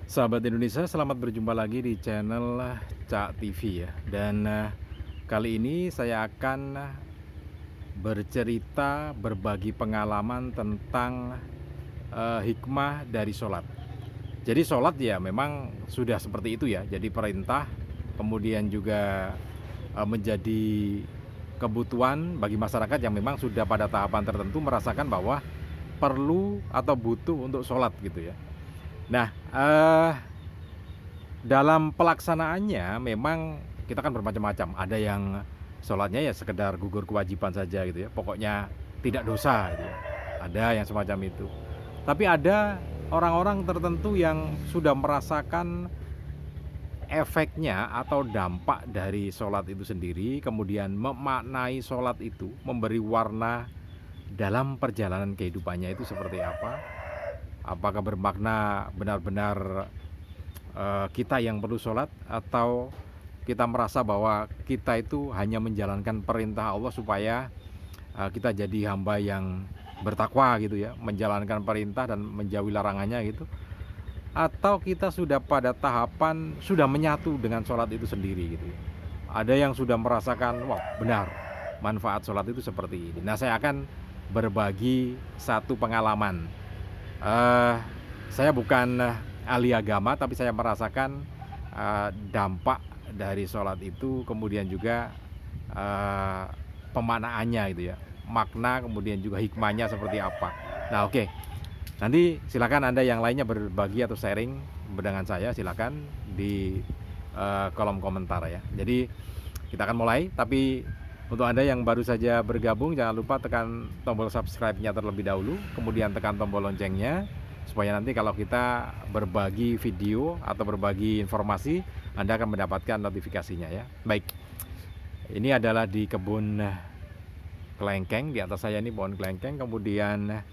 Sahabat Indonesia, selamat berjumpa lagi di channel Cak TV ya. Dan kali ini saya akan bercerita, berbagi pengalaman tentang hikmah dari sholat. Jadi sholat ya memang sudah seperti itu ya. Jadi perintah, kemudian juga menjadi kebutuhan bagi masyarakat yang memang sudah pada tahapan tertentu merasakan bahwa perlu atau butuh untuk sholat gitu ya. Nah, dalam pelaksanaannya memang kita kan bermacam-macam. Ada yang sholatnya ya sekedar gugur kewajiban saja gitu ya. Pokoknya tidak dosa gitu ya. Ada yang semacam itu. Tapi ada orang-orang tertentu yang sudah merasakan efeknya atau dampak dari sholat itu sendiri, kemudian memaknai sholat itu, memberi warna dalam perjalanan kehidupannya itu seperti apa. Apakah bermakna benar-benar kita yang perlu sholat, atau kita merasa bahwa kita itu hanya menjalankan perintah Allah supaya kita jadi hamba yang bertakwa gitu ya, menjalankan perintah dan menjauhi larangannya gitu. Atau kita sudah pada tahapan sudah menyatu dengan sholat itu sendiri gitu. Ada yang sudah merasakan, wah benar manfaat sholat itu seperti ini. Nah, saya akan berbagi satu pengalaman. Saya bukan ahli agama, tapi saya merasakan dampak dari sholat itu, kemudian juga pemaknaannya itu ya, makna kemudian juga hikmahnya seperti apa. Nah, oke. Nanti silakan Anda yang lainnya berbagi atau sharing dengan saya, silakan di kolom komentar ya. Jadi kita akan mulai, tapi untuk Anda yang baru saja bergabung, jangan lupa tekan tombol subscribe-nya terlebih dahulu, kemudian tekan tombol loncengnya, supaya nanti kalau kita berbagi video atau berbagi informasi, Anda akan mendapatkan notifikasinya ya. Baik, ini adalah di kebun kelengkeng. Di atas saya ini pohon kelengkeng, kemudian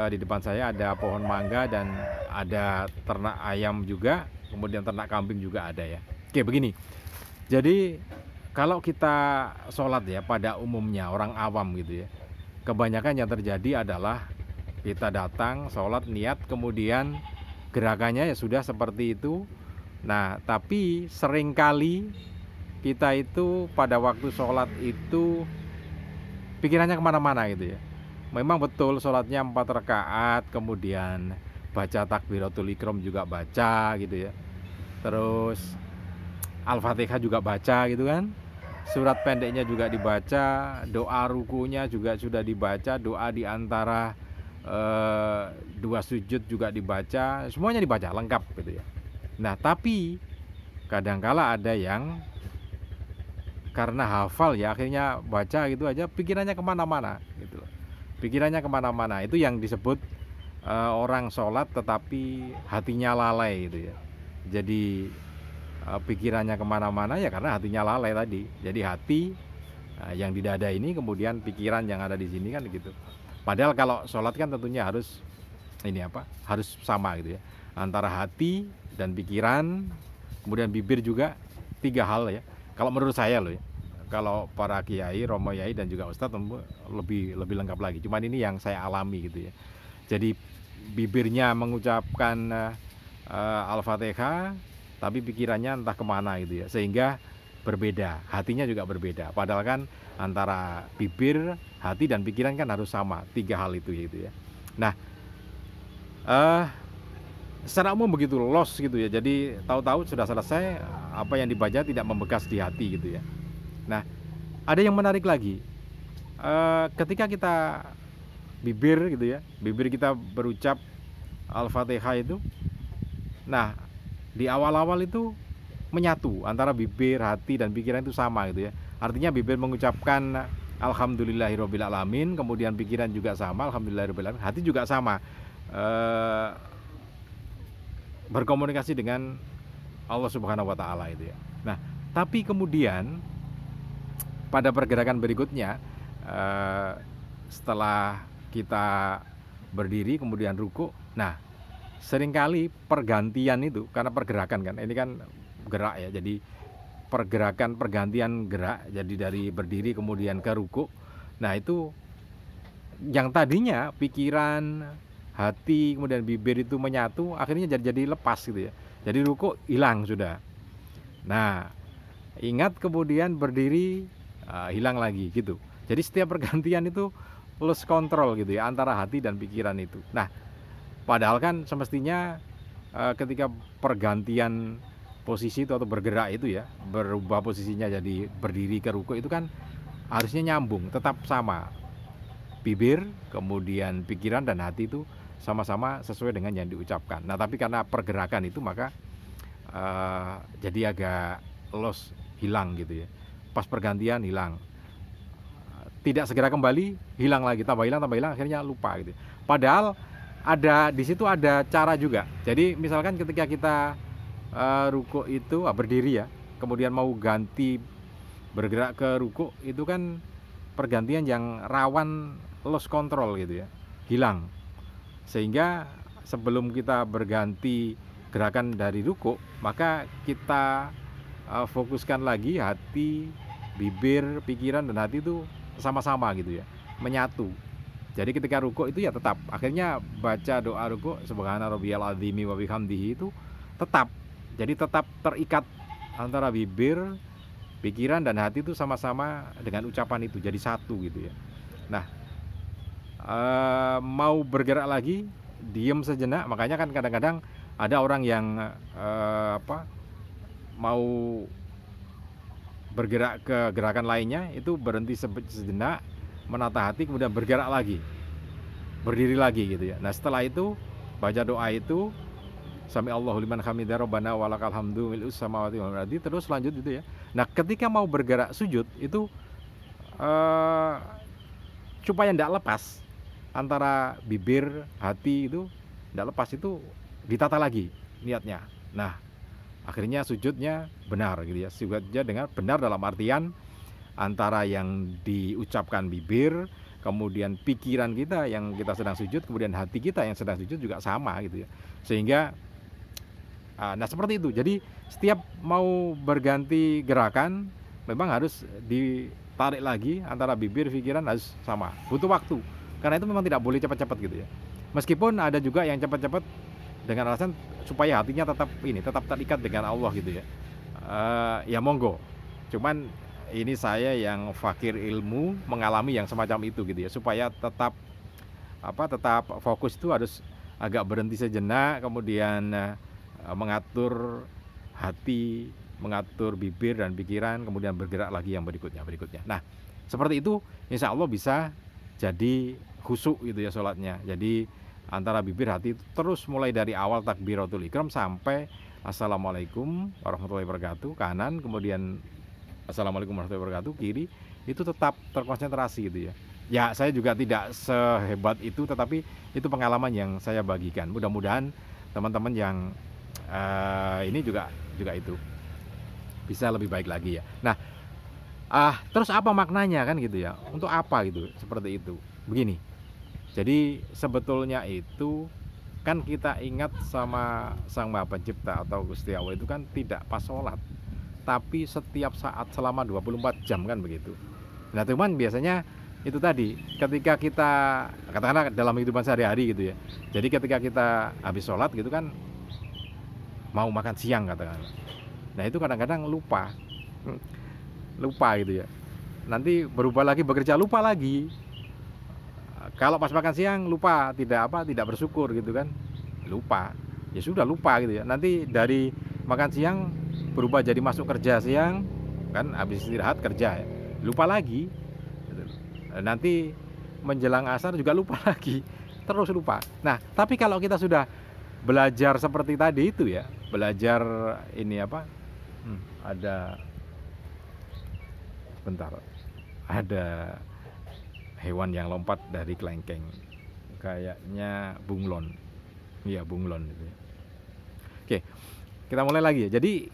di depan saya ada pohon mangga dan ada ternak ayam juga, kemudian ternak kambing juga ada ya. Oke, begini. Jadi kalau kita sholat ya, pada umumnya orang awam gitu ya, kebanyakan yang terjadi adalah kita datang sholat niat, kemudian gerakannya ya sudah seperti itu. Nah, tapi seringkali kita itu pada waktu sholat itu pikirannya kemana-mana gitu ya. Memang betul sholatnya 4 rakaat, kemudian baca takbiratul ihram juga baca gitu ya. Terus Al-Fatihah juga baca gitu kan. Surat pendeknya juga dibaca, doa rukunya juga sudah dibaca, doa di antara dua sujud juga dibaca, semuanya dibaca lengkap gitu ya. Nah, tapi kadangkala ada yang karena hafal ya akhirnya baca gitu aja, pikirannya kemana-mana gitu loh. Pikirannya kemana-mana, itu yang disebut orang sholat tetapi hatinya lalai gitu ya. Jadi pikirannya kemana-mana ya karena hatinya lalai tadi. Jadi hati yang di dada ini, kemudian pikiran yang ada di sini kan gitu. Padahal kalau sholat kan tentunya harus harus sama gitu ya, antara hati dan pikiran, kemudian bibir juga, 3 hal ya. Kalau menurut saya loh ya. Kalau para kiai, romo yai dan juga ustadz lebih lengkap lagi. Cuman ini yang saya alami gitu ya. Jadi bibirnya mengucapkan Al-Fatihah, tapi pikirannya entah kemana gitu ya. Sehingga berbeda, hatinya juga berbeda. Padahal kan antara bibir, hati dan pikiran kan harus sama, 3 hal itu gitu ya. Nah, secara umum begitu lost gitu ya. Jadi tahu-tahu sudah selesai, apa yang dibaca tidak membekas di hati gitu ya. Nah, ada yang menarik lagi. Ketika kita bibir gitu ya, bibir kita berucap Al-Fatihah itu, nah di awal-awal itu menyatu antara bibir, hati dan pikiran itu sama gitu ya. Artinya bibir mengucapkan Alhamdulillahirabbil alamin, kemudian pikiran juga sama Alhamdulillahirabbil alamin, hati juga sama, berkomunikasi dengan Allah Subhanahu wa taala itu ya. Nah, tapi kemudian pada pergerakan berikutnya, setelah kita berdiri kemudian ruku, nah seringkali pergantian itu karena pergerakan kan, ini kan gerak ya, jadi pergantian gerak, jadi dari berdiri kemudian ke ruku. Nah, itu yang tadinya pikiran, hati kemudian bibir itu menyatu, akhirnya jadi lepas gitu ya. Jadi ruku hilang sudah. Nah, ingat kemudian berdiri, hilang lagi gitu. Jadi setiap pergantian itu lose control gitu ya antara hati dan pikiran itu. Nah, padahal kan semestinya ketika pergantian posisi itu atau bergerak itu ya, berubah posisinya jadi berdiri ke ruku itu kan harusnya nyambung, tetap sama. Bibir, kemudian pikiran dan hati itu sama-sama sesuai dengan yang diucapkan. Nah, tapi karena pergerakan itu maka jadi agak lost, hilang gitu ya. Pas pergantian hilang. Tidak segera kembali, hilang lagi, tambah hilang, akhirnya lupa gitu. Padahal ada di situ ada cara juga. Jadi misalkan ketika kita ruku itu berdiri ya, kemudian mau ganti bergerak ke ruku itu kan pergantian yang rawan lost control gitu ya, hilang. Sehingga sebelum kita berganti gerakan dari ruku, maka kita fokuskan lagi hati, bibir, pikiran dan hati itu sama-sama gitu ya, menyatu. Jadi ketika ruku itu ya tetap, akhirnya baca doa ruku subhana rabbiyal azimi wa bihamdihi itu tetap. Jadi tetap terikat antara bibir, pikiran dan hati itu sama-sama dengan ucapan itu, jadi satu gitu ya. Nah, mau bergerak lagi, diem sejenak. Makanya kan kadang-kadang ada orang yang mau bergerak ke gerakan lainnya itu berhenti sejenak, menata hati, kemudian bergerak lagi, berdiri lagi gitu ya. Nah, setelah itu baca doa itu, sami Allahu liman hamidah rabbana walakal hamdu mil'us samawati wal ardi, terus lanjut gitu ya. Nah, ketika mau bergerak sujud itu supaya tidak lepas antara bibir, hati itu tidak lepas, itu ditata lagi niatnya. Nah, akhirnya sujudnya benar gitu ya. Sujudnya dengan benar dalam artian antara yang diucapkan bibir, kemudian pikiran kita yang kita sedang sujud, kemudian hati kita yang sedang sujud juga sama gitu ya. Sehingga nah seperti itu. Jadi setiap mau berganti gerakan memang harus ditarik lagi antara bibir, pikiran harus sama. Butuh waktu. Karena itu memang tidak boleh cepat-cepat gitu ya. Meskipun ada juga yang cepat-cepat dengan alasan supaya hatinya tetap terikat dengan Allah gitu ya. Ya monggo. Cuman ini saya yang fakir ilmu mengalami yang semacam itu gitu ya. Supaya tetap fokus itu harus agak berhenti sejenak, kemudian mengatur hati, mengatur bibir dan pikiran, kemudian bergerak lagi yang berikutnya. Nah, seperti itu insya Allah bisa jadi khusyuk gitu ya sholatnya. Jadi antara bibir, hati terus mulai dari awal takbiratul ihram sampai assalamualaikum warahmatullahi wabarakatuh kanan, kemudian assalamualaikum warahmatullahi wabarakatuh kiri, itu tetap terkonsentrasi gitu ya. Ya, saya juga tidak sehebat itu, tetapi itu pengalaman yang saya bagikan. Mudah-mudahan teman-teman yang ini juga itu bisa lebih baik lagi ya. Nah, terus apa maknanya kan gitu ya? Untuk apa gitu? Seperti itu. Begini. Jadi sebetulnya itu kan kita ingat sama Sang Maha Pencipta atau Gusti Allah itu kan tidak pas sholat, tapi setiap saat selama 24 jam kan begitu. Nah, teman biasanya itu tadi ketika kita katakanlah dalam kehidupan sehari-hari gitu ya. Jadi ketika kita habis sholat gitu kan mau makan siang katakanlah. Nah, itu kadang-kadang lupa gitu ya. Nanti berubah lagi bekerja, lupa lagi. Kalau pas makan siang lupa, tidak bersyukur gitu kan, lupa. Ya sudah lupa gitu ya. Nanti dari makan siang berubah jadi masuk kerja siang kan, habis istirahat kerja ya. Lupa lagi. Nanti menjelang asar juga lupa lagi, terus lupa. Nah, tapi kalau kita sudah belajar seperti tadi itu ya, belajar ini ada sebentar, ada hewan yang lompat dari kelengkeng, kayaknya bunglon. Iya, bunglon itu ya. Oke, kita mulai lagi ya. Jadi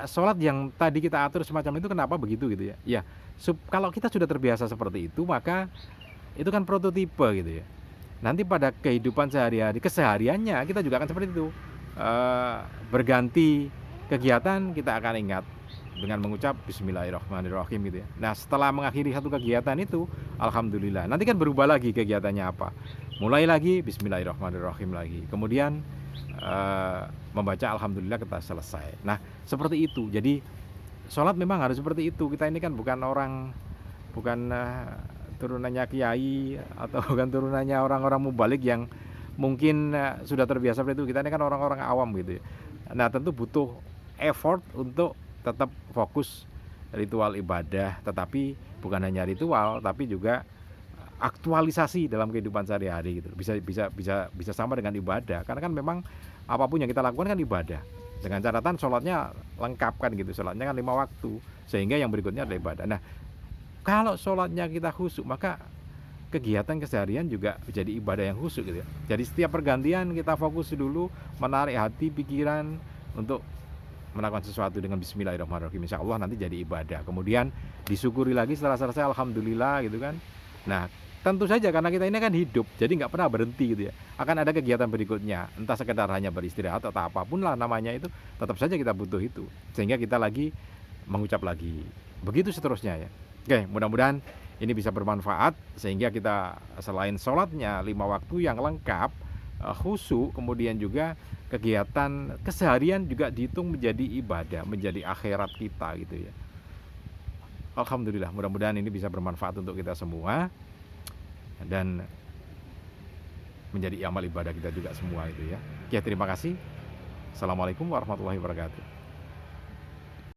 sholat yang tadi kita atur semacam itu kenapa begitu gitu ya. Ya, kalau kita sudah terbiasa seperti itu, maka itu kan prototipe gitu ya. Nanti pada kehidupan sehari-hari, kesehariannya kita juga akan seperti itu. Berganti kegiatan kita akan ingat dengan mengucap bismillahirrahmanirrahim gitu ya. Nah, setelah mengakhiri satu kegiatan itu, alhamdulillah. Nanti kan berubah lagi kegiatannya apa. mulai lagi bismillahirrahmanirrahim lagi, kemudian membaca alhamdulillah kita selesai. Nah seperti itu. Jadi sholat memang harus seperti itu. Kita ini kan bukan turunannya kiai atau bukan turunannya orang-orang mubalik yang mungkin sudah terbiasa seperti itu. Kita ini kan orang-orang awam gitu ya. Nah tentu butuh effort untuk tetap fokus ritual ibadah, tetapi bukan hanya ritual tapi juga aktualisasi dalam kehidupan sehari-hari gitu. Bisa sama dengan ibadah, karena kan memang apapun yang kita lakukan kan ibadah, dengan catatan sholatnya lengkap kan gitu. Sholatnya kan 5 waktu, sehingga yang berikutnya adalah ibadah. Nah kalau sholatnya kita khusyuk, maka kegiatan keseharian juga menjadi ibadah yang khusyuk gitu ya. Jadi setiap pergantian kita fokus dulu, menarik hati, pikiran untuk melakukan sesuatu dengan bismillahirrahmanirrahim, insya Allah nanti jadi ibadah. Kemudian disyukuri lagi setelah selesai, alhamdulillah gitu kan. Nah tentu saja karena kita ini kan hidup, jadi nggak pernah berhenti gitu ya. Akan ada kegiatan berikutnya, entah sekedar hanya beristirahat atau apapun lah namanya itu, tetap saja kita butuh itu, sehingga kita lagi mengucap lagi, begitu seterusnya ya. Oke, mudah-mudahan ini bisa bermanfaat, sehingga kita selain sholatnya 5 waktu yang lengkap, khusyuk, kemudian juga kegiatan keseharian juga dihitung menjadi ibadah, menjadi akhirat kita gitu ya. Alhamdulillah, mudah-mudahan ini bisa bermanfaat untuk kita semua dan menjadi amal ibadah kita juga semua itu ya. Oke, terima kasih. Assalamualaikum warahmatullahi wabarakatuh.